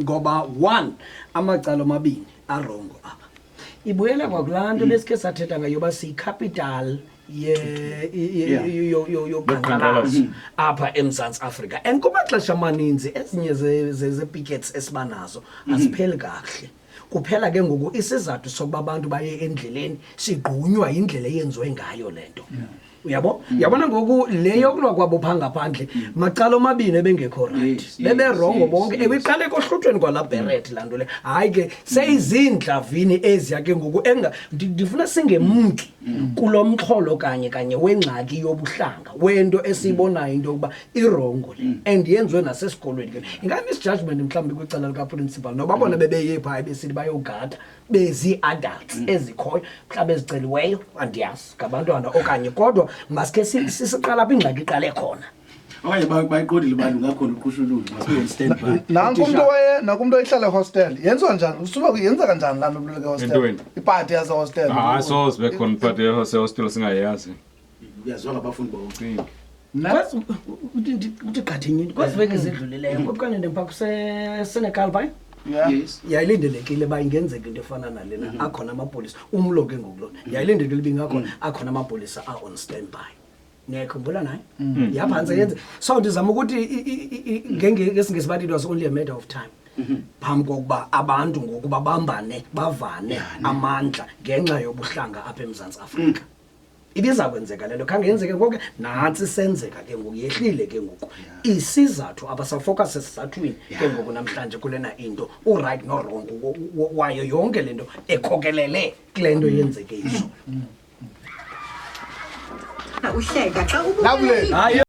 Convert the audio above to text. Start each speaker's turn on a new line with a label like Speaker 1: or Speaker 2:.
Speaker 1: ngoba one amacala amabini arongo apha ibuyela kwakulanto lesikhe sathetha ngayo basi capital yoqhankqalazo apha eMzantsi Afrika and kumaxesha amaninzi ezinye ze pickets esibanazo asipheli kahle kuphela ke ngoku isizathu sokuba abantu baye endleleni sigqunywa indlela eyenziwe ngayo lento uyabo yabona ngoku leyo kulwa kwabo phangaphandle macala omabini ebengekho right bebe wrong bonke ebiqale kohluthweni kwala Beret lanto le hayi ke seyizindlavini eziya ke ngoku ndifuna singemki kulomxholo kanye wengxaki yobuhlanga wento esibonayo into yokuba irongo le and yenziwe nasesikolweni ke ingani isjudgment mhlawumbe kwicala lika principal noba bona bebeye phaa besithi bayogada bezi adults ezikhoyo mhlawumbe eziceliweyo andiyazi ngabantwana okanye kodwa maske sisiqala apha ingxaki iqale khona
Speaker 2: okanye bayiqondile abantu ngakhona uqhushululu masibe stand by
Speaker 3: nakumntu oyihlala ehostel yenziwa njani usuba yenza kanjani laa nto kuleke hostel ipati yase hostel
Speaker 4: asoze bekhona ipati yase-hostel singayazi
Speaker 2: uyazwa ngabafundi bawucinga
Speaker 1: uthi gathenyini kwaziveke ezidlulileyo kodwa ndempha kusesenegal phaya
Speaker 2: yes
Speaker 1: yayilindelekile ba ingenzeka into efana nalena akhona amapolisa umlo ke ngokulona yayilindelekile bingakhona akhona amapolisa on standby niyakhumbula naye yaphansi yenze so ndizama ukuthi ngesingesibathi it was only a matter of time phambi kokuba abantu ngokuba bambane bavane amandla ngenxa yobuhlanga apha eMzantsi Afrika ibiza kwenzeka lelo khange yenzeke ngoku nansi senzeka ke ngoku yehlile ke ngoku isizathu abasafocus esisathwini ke ngoku namhlanje kulena into uright no wrong wayo yonke lento ekhokelele kulento yenzeke izolo
Speaker 5: uhleka xa ubuke